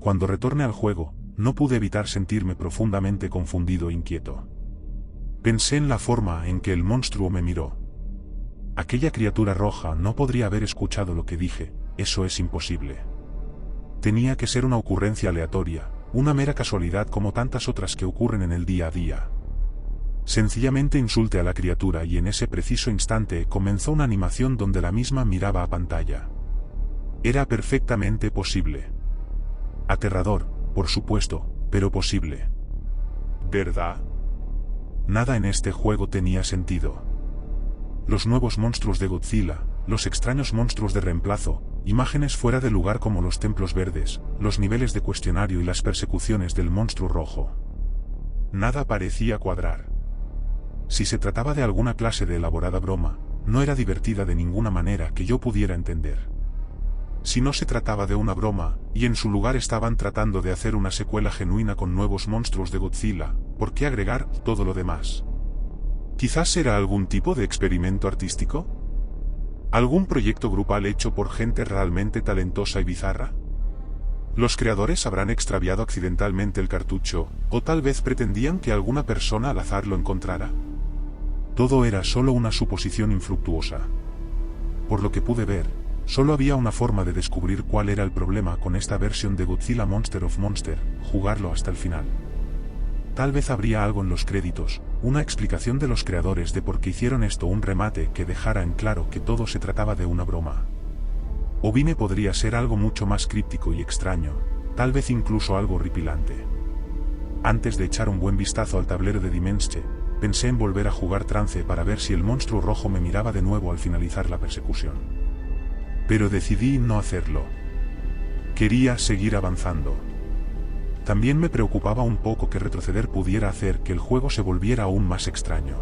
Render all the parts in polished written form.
Cuando retorné al juego, no pude evitar sentirme profundamente confundido e inquieto. Pensé en la forma en que el monstruo me miró. Aquella criatura roja no podría haber escuchado lo que dije, eso es imposible. Tenía que ser una ocurrencia aleatoria, una mera casualidad como tantas otras que ocurren en el día a día. Sencillamente insulté a la criatura y en ese preciso instante comenzó una animación donde la misma miraba a pantalla. Era perfectamente posible. Aterrador, por supuesto, pero posible. ¿Verdad? Nada en este juego tenía sentido. Los nuevos monstruos de Godzilla, los extraños monstruos de reemplazo, imágenes fuera de lugar como los templos verdes, los niveles de cuestionario y las persecuciones del monstruo rojo. Nada parecía cuadrar. Si se trataba de alguna clase de elaborada broma, no era divertida de ninguna manera que yo pudiera entender. Si no se trataba de una broma, y en su lugar estaban tratando de hacer una secuela genuina con nuevos monstruos de Godzilla, ¿por qué agregar todo lo demás? ¿Quizás era algún tipo de experimento artístico? ¿Algún proyecto grupal hecho por gente realmente talentosa y bizarra? ¿Los creadores habrán extraviado accidentalmente el cartucho, o tal vez pretendían que alguna persona al azar lo encontrara? Todo era solo una suposición infructuosa. Por lo que pude ver, solo había una forma de descubrir cuál era el problema con esta versión de Godzilla Monster of Monster, jugarlo hasta el final. Tal vez habría algo en los créditos, una explicación de los creadores de por qué hicieron esto, un remate que dejara en claro que todo se trataba de una broma. O bien podría ser algo mucho más críptico y extraño, tal vez incluso algo horripilante. Antes de echar un buen vistazo al tablero de Dimension, pensé en volver a jugar Trance para ver si el monstruo rojo me miraba de nuevo al finalizar la persecución. Pero decidí no hacerlo. Quería seguir avanzando. También me preocupaba un poco que retroceder pudiera hacer que el juego se volviera aún más extraño.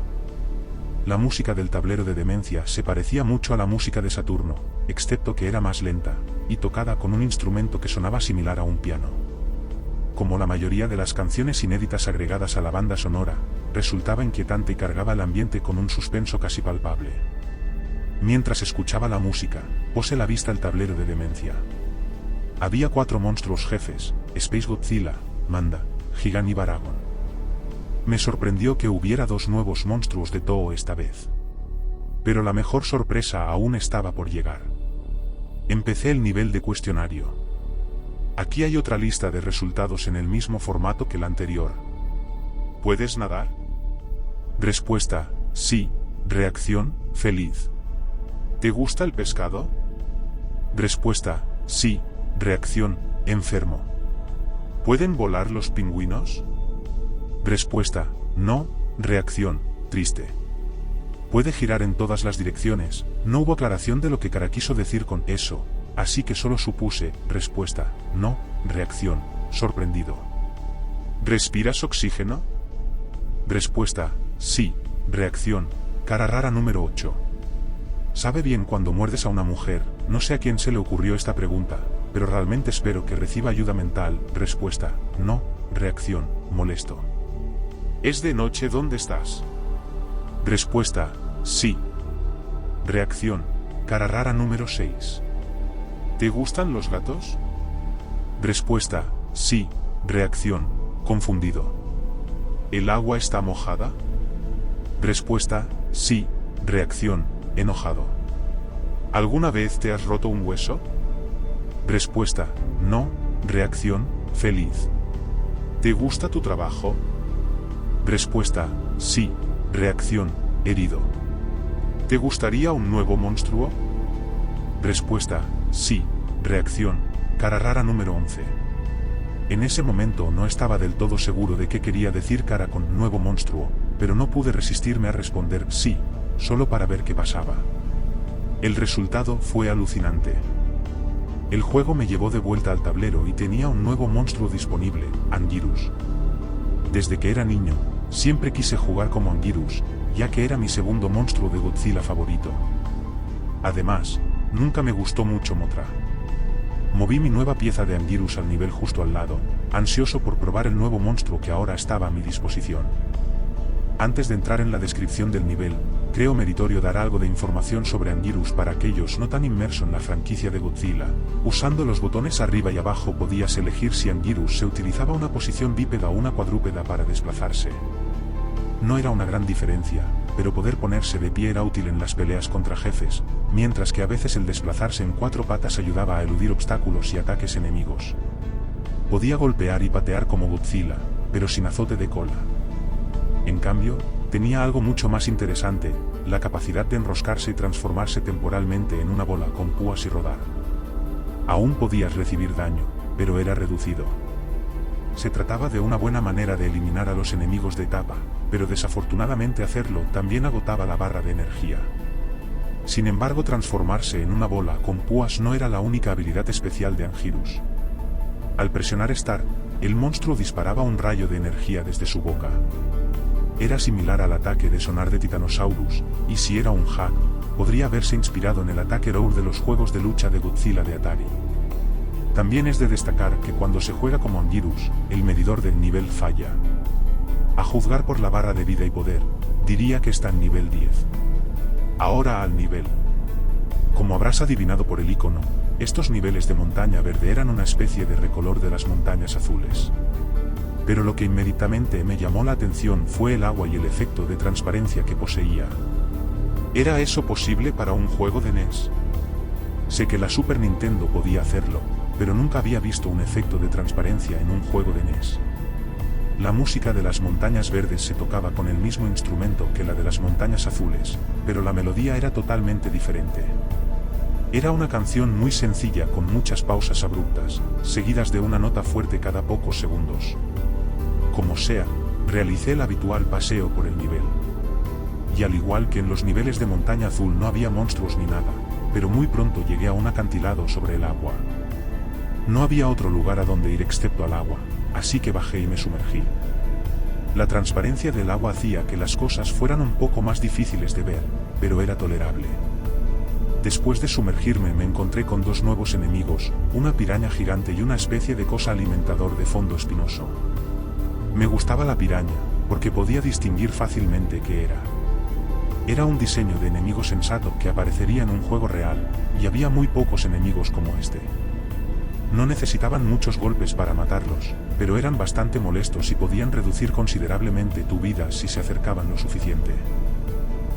La música del tablero de Demencia se parecía mucho a la música de Saturno, excepto que era más lenta, y tocada con un instrumento que sonaba similar a un piano. Como la mayoría de las canciones inéditas agregadas a la banda sonora, resultaba inquietante y cargaba el ambiente con un suspenso casi palpable. Mientras escuchaba la música, puse la vista al tablero de Demencia. Había 4 monstruos jefes: Space Godzilla, Manda, Gigan y Baragon. Me sorprendió que hubiera 2 nuevos monstruos de Toho esta vez. Pero la mejor sorpresa aún estaba por llegar. Empecé el nivel de cuestionario. Aquí hay otra lista de resultados en el mismo formato que la anterior. ¿Puedes nadar? Respuesta: sí. Reacción: feliz. ¿Te gusta el pescado? Respuesta: sí. Reacción: enfermo. ¿Pueden volar los pingüinos? Respuesta: no. Reacción: triste. Puede girar en todas las direcciones. No hubo aclaración de lo que Kara quiso decir con eso, así que solo supuse: respuesta: no. Reacción: sorprendido. ¿Respiras oxígeno? Respuesta: sí. Reacción: cara rara número 8. Sabe bien cuando muerdes a una mujer. No sé a quién se le ocurrió esta pregunta, pero realmente espero que reciba ayuda mental. Respuesta: no. Reacción: molesto. ¿Es de noche? ¿Dónde estás? Respuesta: sí. Reacción: cara rara número 6. ¿Te gustan los gatos? Respuesta: sí. Reacción: confundido. ¿El agua está mojada? Respuesta: sí. Reacción: enojado. ¿Alguna vez te has roto un hueso? Respuesta: no. Reacción: feliz. ¿Te gusta tu trabajo? Respuesta: sí. Reacción: herido. ¿Te gustaría un nuevo monstruo? Respuesta: sí. Reacción: cara rara número 11. En ese momento no estaba del todo seguro de qué quería decir Kara con nuevo monstruo, pero no pude resistirme a responder sí, solo para ver qué pasaba. El resultado fue alucinante. El juego me llevó de vuelta al tablero y tenía un nuevo monstruo disponible: Anguirus. Desde que era niño, siempre quise jugar como Anguirus, ya que era mi segundo monstruo de Godzilla favorito. Además, nunca me gustó mucho Mothra. Moví mi nueva pieza de Anguirus al nivel justo al lado, ansioso por probar el nuevo monstruo que ahora estaba a mi disposición. Antes de entrar en la descripción del nivel, creo meritorio dar algo de información sobre Anguirus para aquellos no tan inmersos en la franquicia de Godzilla. Usando los botones arriba y abajo podías elegir si Anguirus se utilizaba una posición bípeda o una cuadrúpeda para desplazarse. No era una gran diferencia, pero poder ponerse de pie era útil en las peleas contra jefes, mientras que a veces el desplazarse en 4 patas ayudaba a eludir obstáculos y ataques enemigos. Podía golpear y patear como Godzilla, pero sin azote de cola. En cambio, tenía algo mucho más interesante, la capacidad de enroscarse y transformarse temporalmente en una bola con púas y rodar. Aún podías recibir daño, pero era reducido. Se trataba de una buena manera de eliminar a los enemigos de etapa, pero desafortunadamente hacerlo también agotaba la barra de energía. Sin embargo, transformarse en una bola con púas no era la única habilidad especial de Anguirus. Al presionar Start, el monstruo disparaba un rayo de energía desde su boca. Era similar al ataque de sonar de Titanosaurus, y si era un hack, podría haberse inspirado en el ataque Roar de los juegos de lucha de Godzilla de Atari. También es de destacar que cuando se juega como Anguirus, el medidor del nivel falla. A juzgar por la barra de vida y poder, diría que está en nivel 10. Ahora al nivel. Como habrás adivinado por el icono, estos niveles de montaña verde eran una especie de recolor de las montañas azules. Pero lo que inmediatamente me llamó la atención fue el agua y el efecto de transparencia que poseía. ¿Era eso posible para un juego de NES? Sé que la Super Nintendo podía hacerlo, pero nunca había visto un efecto de transparencia en un juego de NES. La música de las montañas verdes se tocaba con el mismo instrumento que la de las montañas azules, pero la melodía era totalmente diferente. Era una canción muy sencilla con muchas pausas abruptas, seguidas de una nota fuerte cada pocos segundos. Como sea, realicé el habitual paseo por el nivel. Y al igual que en los niveles de Montaña Azul no había monstruos ni nada, pero muy pronto llegué a un acantilado sobre el agua. No había otro lugar a donde ir excepto al agua, así que bajé y me sumergí. La transparencia del agua hacía que las cosas fueran un poco más difíciles de ver, pero era tolerable. Después de sumergirme me encontré con 2 nuevos enemigos, una piraña gigante y una especie de cosa alimentador de fondo espinoso. Me gustaba la piraña, porque podía distinguir fácilmente qué era. Era un diseño de enemigo sensato que aparecería en un juego real, y había muy pocos enemigos como este. No necesitaban muchos golpes para matarlos, pero eran bastante molestos y podían reducir considerablemente tu vida si se acercaban lo suficiente.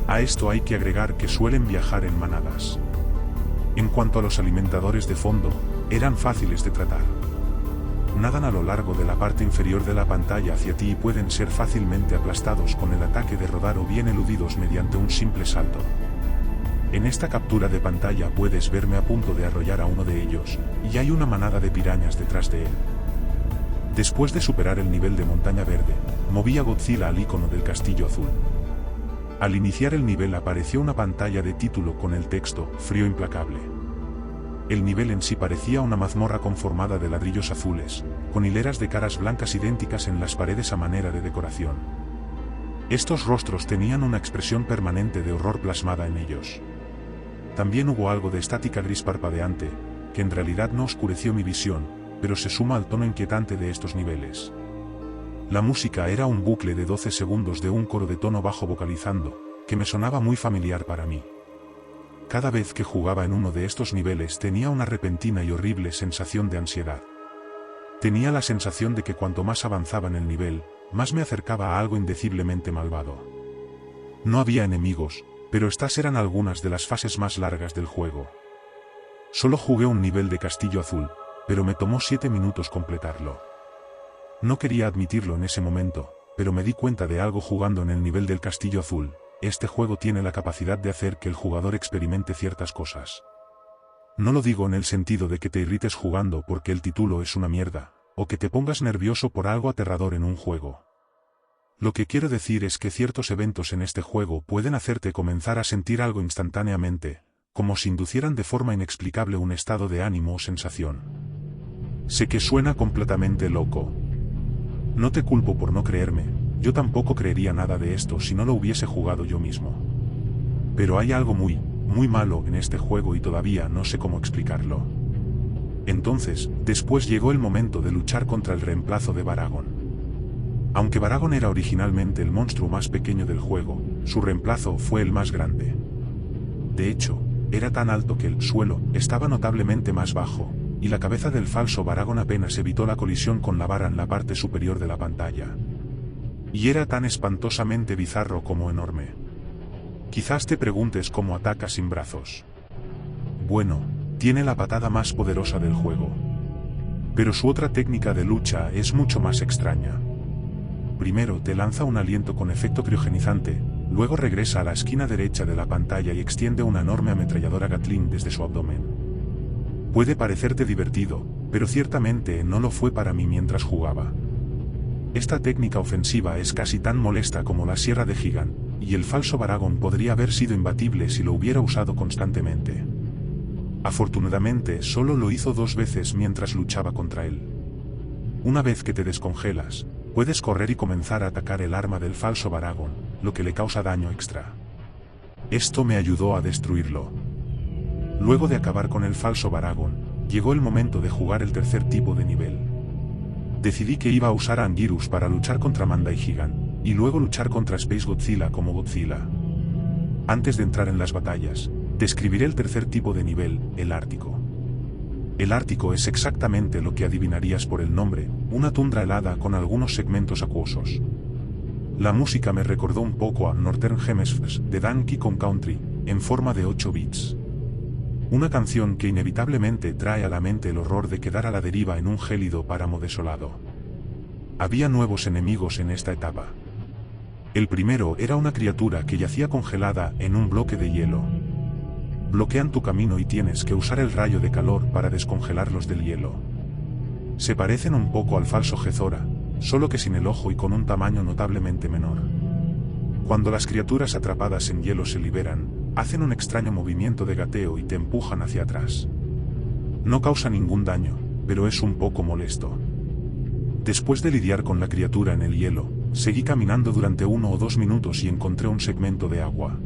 A esto hay que agregar que suelen viajar en manadas. En cuanto a los alimentadores de fondo, eran fáciles de tratar. Nadan a lo largo de la parte inferior de la pantalla hacia ti y pueden ser fácilmente aplastados con el ataque de rodar o bien eludidos mediante un simple salto. En esta captura de pantalla puedes verme a punto de arrollar a uno de ellos, y hay una manada de pirañas detrás de él. Después de superar el nivel de montaña verde, moví a Godzilla al icono del castillo azul. Al iniciar el nivel apareció una pantalla de título con el texto "Frío implacable". El nivel en sí parecía una mazmorra conformada de ladrillos azules, con hileras de caras blancas idénticas en las paredes a manera de decoración. Estos rostros tenían una expresión permanente de horror plasmada en ellos. También hubo algo de estática gris parpadeante, que en realidad no oscureció mi visión, pero se suma al tono inquietante de estos niveles. La música era un bucle de 12 segundos de un coro de tono bajo vocalizando, que me sonaba muy familiar para mí. Cada vez que jugaba en uno de estos niveles tenía una repentina y horrible sensación de ansiedad. Tenía la sensación de que cuanto más avanzaba en el nivel, más me acercaba a algo indeciblemente malvado. No había enemigos, pero estas eran algunas de las fases más largas del juego. Solo jugué un nivel de Castillo Azul, pero me tomó 7 minutos completarlo. No quería admitirlo en ese momento, pero me di cuenta de algo jugando en el nivel del Castillo Azul. Este juego tiene la capacidad de hacer que el jugador experimente ciertas cosas. No lo digo en el sentido de que te irrites jugando porque el título es una mierda, o que te pongas nervioso por algo aterrador en un juego. Lo que quiero decir es que ciertos eventos en este juego pueden hacerte comenzar a sentir algo instantáneamente, como si inducieran de forma inexplicable un estado de ánimo o sensación. Sé que suena completamente loco. No te culpo por no creerme. Yo tampoco creería nada de esto si no lo hubiese jugado yo mismo. Pero hay algo muy malo en este juego y todavía no sé cómo explicarlo. Entonces, después llegó el momento de luchar contra el reemplazo de Baragon. Aunque Baragon era originalmente el monstruo más pequeño del juego, su reemplazo fue el más grande. De hecho, era tan alto que el suelo estaba notablemente más bajo, y la cabeza del falso Baragon apenas evitó la colisión con la vara en la parte superior de la pantalla. Y era tan espantosamente bizarro como enorme. Quizás te preguntes cómo ataca sin brazos. Bueno, tiene la patada más poderosa del juego. Pero su otra técnica de lucha es mucho más extraña. Primero te lanza un aliento con efecto criogenizante, luego regresa a la esquina derecha de la pantalla y extiende una enorme ametralladora Gatling desde su abdomen. Puede parecerte divertido, pero ciertamente no lo fue para mí mientras jugaba. Esta técnica ofensiva es casi tan molesta como la sierra de Gigant, y el falso Baragon podría haber sido imbatible si lo hubiera usado constantemente. Afortunadamente solo lo hizo 2 veces mientras luchaba contra él. Una vez que te descongelas, puedes correr y comenzar a atacar el arma del falso Baragon, lo que le causa daño extra. Esto me ayudó a destruirlo. Luego de acabar con el falso Baragon, llegó el momento de jugar el tercer tipo de nivel. Decidí que iba a usar a Anguirus para luchar contra Manda y Gigant, y luego luchar contra Space Godzilla como Godzilla. Antes de entrar en las batallas, describiré el tercer tipo de nivel, el Ártico. El Ártico es exactamente lo que adivinarías por el nombre, una tundra helada con algunos segmentos acuosos. La música me recordó un poco a Northern Hemisphere de Donkey Kong Country, en forma de 8 bits. Una canción que inevitablemente trae a la mente el horror de quedar a la deriva en un gélido páramo desolado. Había nuevos enemigos en esta etapa. El primero era una criatura que yacía congelada en un bloque de hielo. Bloquean tu camino y tienes que usar el rayo de calor para descongelarlos del hielo. Se parecen un poco al falso Gezora, solo que sin el ojo y con un tamaño notablemente menor. Cuando las criaturas atrapadas en hielo se liberan, hacen un extraño movimiento de gateo y te empujan hacia atrás. No causa ningún daño, pero es un poco molesto. Después de lidiar con la criatura en el hielo, seguí caminando durante 1 o 2 minutos y encontré un segmento de agua.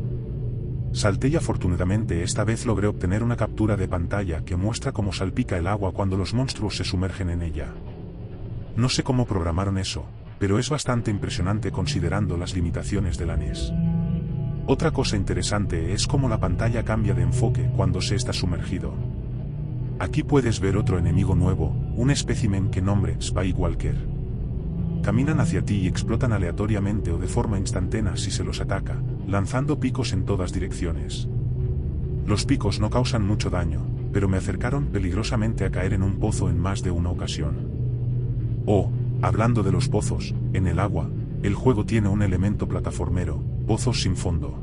Salté y afortunadamente esta vez logré obtener una captura de pantalla que muestra cómo salpica el agua cuando los monstruos se sumergen en ella. No sé cómo programaron eso, pero es bastante impresionante considerando las limitaciones de la NES. Otra cosa interesante es cómo la pantalla cambia de enfoque cuando se está sumergido. Aquí puedes ver otro enemigo nuevo, un espécimen que nombre Spike Walker. Caminan hacia ti y explotan aleatoriamente o de forma instantánea si se los ataca, lanzando picos en todas direcciones. Los picos no causan mucho daño, pero me acercaron peligrosamente a caer en un pozo en más de una ocasión. Oh, hablando de los pozos, en el agua, el juego tiene un elemento plataformero, pozos sin fondo.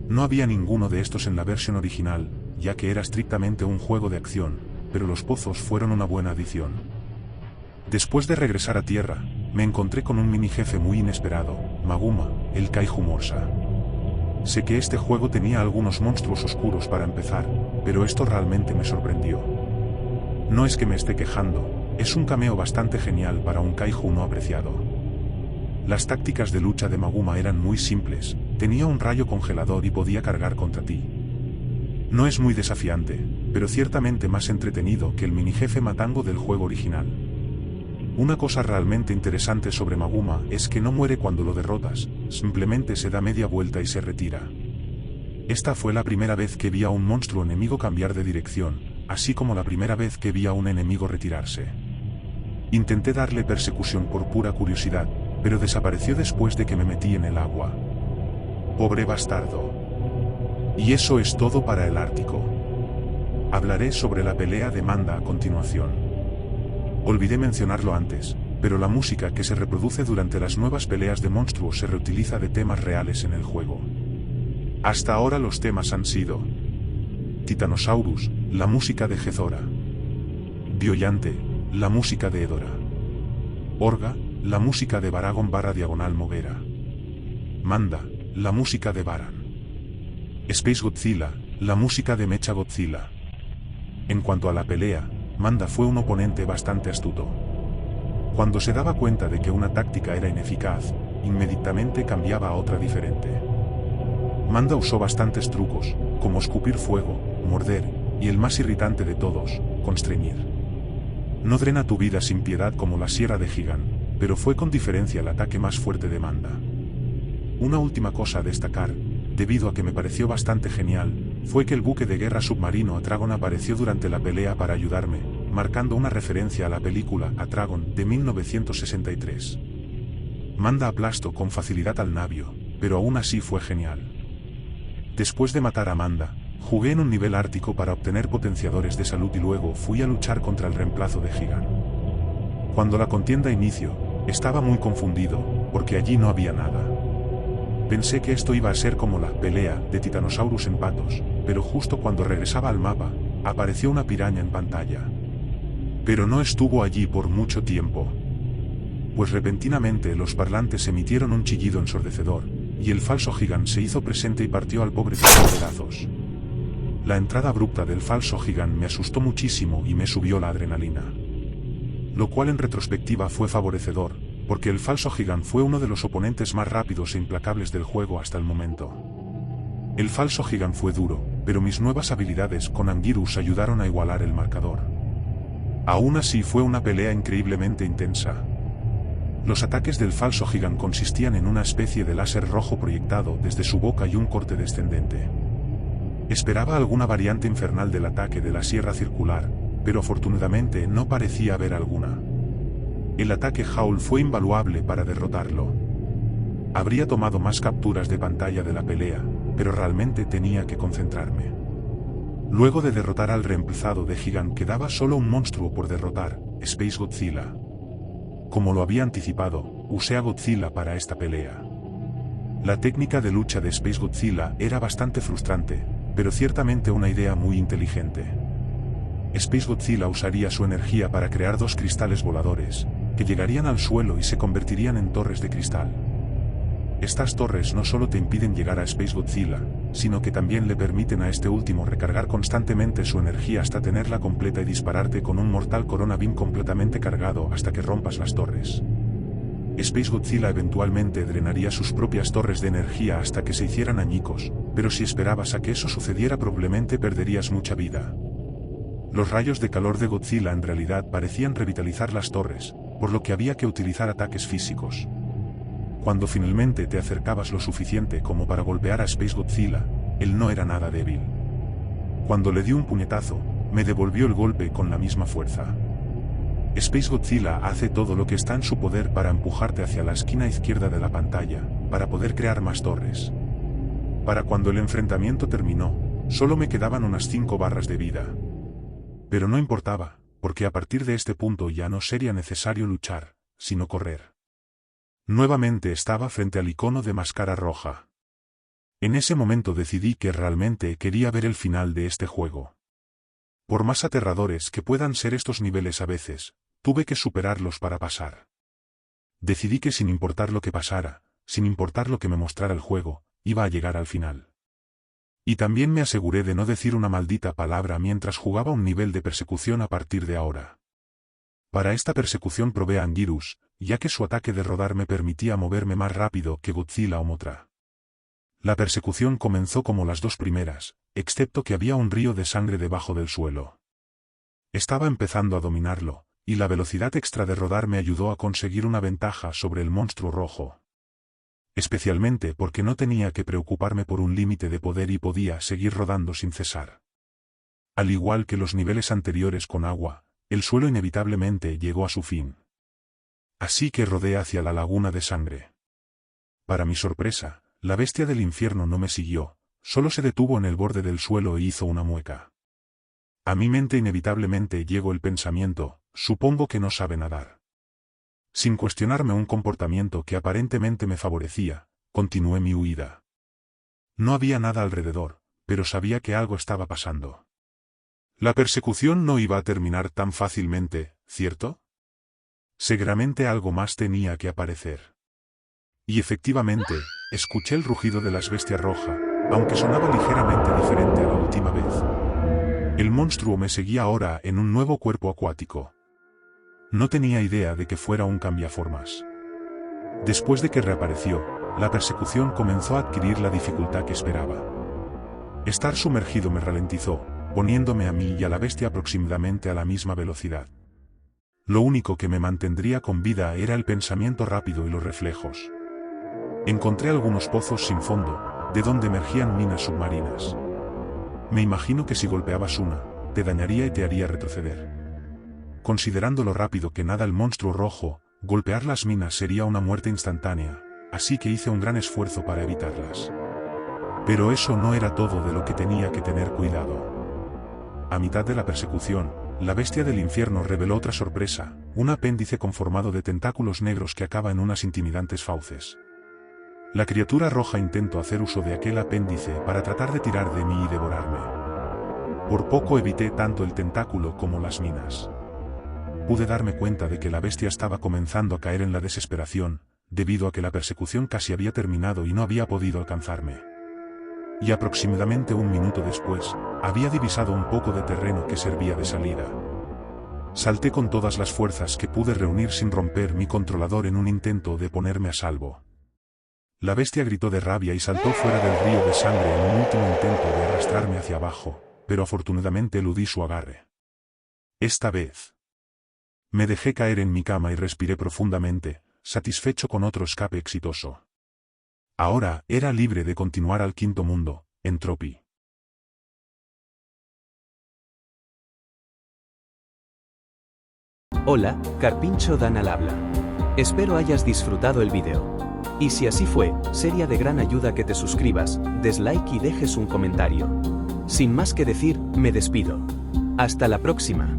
No había ninguno de estos en la versión original, ya que era estrictamente un juego de acción, pero los pozos fueron una buena adición. Después de regresar a tierra, me encontré con un mini jefe muy inesperado, Maguma, el Kaiju Morsa. Sé que este juego tenía algunos monstruos oscuros para empezar, pero esto realmente me sorprendió. No es que me esté quejando, es un cameo bastante genial para un Kaiju no apreciado. Las tácticas de lucha de Maguma eran muy simples, tenía un rayo congelador y podía cargar contra ti. No es muy desafiante, pero ciertamente más entretenido que el mini jefe matango del juego original. Una cosa realmente interesante sobre Maguma es que no muere cuando lo derrotas, simplemente se da media vuelta y se retira. Esta fue la primera vez que vi a un monstruo enemigo cambiar de dirección, así como la primera vez que vi a un enemigo retirarse. Intenté darle persecución por pura curiosidad, pero desapareció después de que me metí en el agua. Pobre bastardo. Y eso es todo para el Ártico. Hablaré sobre la pelea de Manda a continuación. Olvidé mencionarlo antes, pero la música que se reproduce durante las nuevas peleas de monstruos se reutiliza de temas reales en el juego. Hasta ahora los temas han sido Titanosaurus, la música de Gezora; Biollante, la música de Hedorah; Orga, la música de Baragon/Moguera; Manda, la música de Baran; Space Godzilla, la música de Mecha Godzilla. En cuanto a la pelea, Manda fue un oponente bastante astuto. Cuando se daba cuenta de que una táctica era ineficaz, inmediatamente cambiaba a otra diferente. Manda usó bastantes trucos, como escupir fuego, morder, y el más irritante de todos, constreñir. No drena tu vida sin piedad como la sierra de Gigant, pero fue con diferencia el ataque más fuerte de Manda. Una última cosa a destacar, debido a que me pareció bastante genial, fue que el buque de guerra submarino Atragon apareció durante la pelea para ayudarme, marcando una referencia a la película Atragon de 1963. Manda aplastó con facilidad al navío, pero aún así fue genial. Después de matar a Manda, jugué en un nivel ártico para obtener potenciadores de salud y luego fui a luchar contra el reemplazo de Gigan. Cuando la contienda inició, estaba muy confundido, porque allí no había nada. Pensé que esto iba a ser como la pelea de Titanosaurus en Patos, pero justo cuando regresaba al mapa, apareció una piraña en pantalla. Pero no estuvo allí por mucho tiempo. Pues repentinamente los parlantes emitieron un chillido ensordecedor, y el falso Gigan se hizo presente y partió al pobre tipo en pedazos. La entrada abrupta del falso Gigan me asustó muchísimo y me subió la adrenalina. Lo cual en retrospectiva fue favorecedor, porque el falso Gigan fue uno de los oponentes más rápidos e implacables del juego hasta el momento. El falso Gigan fue duro, pero mis nuevas habilidades con Anguirus ayudaron a igualar el marcador. Aún así fue una pelea increíblemente intensa. Los ataques del falso Gigan consistían en una especie de láser rojo proyectado desde su boca y un corte descendente. Esperaba alguna variante infernal del ataque de la sierra circular, pero afortunadamente no parecía haber alguna. El ataque Howl fue invaluable para derrotarlo. Habría tomado más capturas de pantalla de la pelea, pero realmente tenía que concentrarme. Luego de derrotar al reemplazado de Gigan quedaba solo un monstruo por derrotar, Space Godzilla. Como lo había anticipado, usé a Godzilla para esta pelea. La técnica de lucha de Space Godzilla era bastante frustrante, pero ciertamente una idea muy inteligente. Space Godzilla usaría su energía para crear dos cristales voladores, que llegarían al suelo y se convertirían en torres de cristal. Estas torres no solo te impiden llegar a Space Godzilla, sino que también le permiten a este último recargar constantemente su energía hasta tenerla completa y dispararte con un mortal Corona Beam completamente cargado hasta que rompas las torres. Space Godzilla eventualmente drenaría sus propias torres de energía hasta que se hicieran añicos, pero si esperabas a que eso sucediera probablemente perderías mucha vida. Los rayos de calor de Godzilla en realidad parecían revitalizar las torres, por lo que había que utilizar ataques físicos. Cuando finalmente te acercabas lo suficiente como para golpear a Space Godzilla, él no era nada débil. Cuando le di un puñetazo, me devolvió el golpe con la misma fuerza. Space Godzilla hace todo lo que está en su poder para empujarte hacia la esquina izquierda de la pantalla, para poder crear más torres. Para cuando el enfrentamiento terminó, solo me quedaban unas 5 barras de vida. Pero no importaba, porque a partir de este punto ya no sería necesario luchar, sino correr. Nuevamente estaba frente al icono de máscara roja. En ese momento decidí que realmente quería ver el final de este juego. Por más aterradores que puedan ser estos niveles a veces, tuve que superarlos para pasar. Decidí que sin importar lo que pasara, sin importar lo que me mostrara el juego, iba a llegar al final. Y también me aseguré de no decir una maldita palabra mientras jugaba un nivel de persecución a partir de ahora. Para esta persecución probé a Anguirus, ya que su ataque de rodar me permitía moverme más rápido que Godzilla o Mothra. La persecución comenzó como las dos primeras, excepto que había un río de sangre debajo del suelo. Estaba empezando a dominarlo, y la velocidad extra de rodar me ayudó a conseguir una ventaja sobre el monstruo rojo. Especialmente porque no tenía que preocuparme por un límite de poder y podía seguir rodando sin cesar. Al igual que los niveles anteriores con agua, el suelo inevitablemente llegó a su fin. Así que rodé hacia la laguna de sangre. Para mi sorpresa, la bestia del infierno no me siguió, solo se detuvo en el borde del suelo e hizo una mueca. A mi mente inevitablemente llegó el pensamiento, supongo que no sabe nadar. Sin cuestionarme un comportamiento que aparentemente me favorecía, continué mi huida. No había nada alrededor, pero sabía que algo estaba pasando. La persecución no iba a terminar tan fácilmente, ¿cierto? Seguramente algo más tenía que aparecer. Y efectivamente, escuché el rugido de las bestias rojas, aunque sonaba ligeramente diferente a la última vez. El monstruo me seguía ahora en un nuevo cuerpo acuático. No tenía idea de que fuera un cambiaformas. Después de que reapareció, la persecución comenzó a adquirir la dificultad que esperaba. Estar sumergido me ralentizó, poniéndome a mí y a la bestia aproximadamente a la misma velocidad. Lo único que me mantendría con vida era el pensamiento rápido y los reflejos. Encontré algunos pozos sin fondo, de donde emergían minas submarinas. Me imagino que si golpeabas una, te dañaría y te haría retroceder. Considerando lo rápido que nada el monstruo rojo, golpear las minas sería una muerte instantánea, así que hice un gran esfuerzo para evitarlas. Pero eso no era todo de lo que tenía que tener cuidado. A mitad de la persecución, la bestia del infierno reveló otra sorpresa, un apéndice conformado de tentáculos negros que acaba en unas intimidantes fauces. La criatura roja intentó hacer uso de aquel apéndice para tratar de tirar de mí y devorarme. Por poco evité tanto el tentáculo como las minas. Pude darme cuenta de que la bestia estaba comenzando a caer en la desesperación, debido a que la persecución casi había terminado y no había podido alcanzarme. Y aproximadamente un minuto después, había divisado un poco de terreno que servía de salida. Salté con todas las fuerzas que pude reunir sin romper mi controlador en un intento de ponerme a salvo. La bestia gritó de rabia y saltó fuera del río de sangre en un último intento de arrastrarme hacia abajo, pero afortunadamente eludí su agarre. Esta vez me dejé caer en mi cama y respiré profundamente, satisfecho con otro escape exitoso. Ahora era libre de continuar al quinto mundo, Entropy. Hola, Carpincho Dan al habla. Espero hayas disfrutado el vídeo. Y si así fue, sería de gran ayuda que te suscribas, des like y dejes un comentario. Sin más que decir, me despido. Hasta la próxima.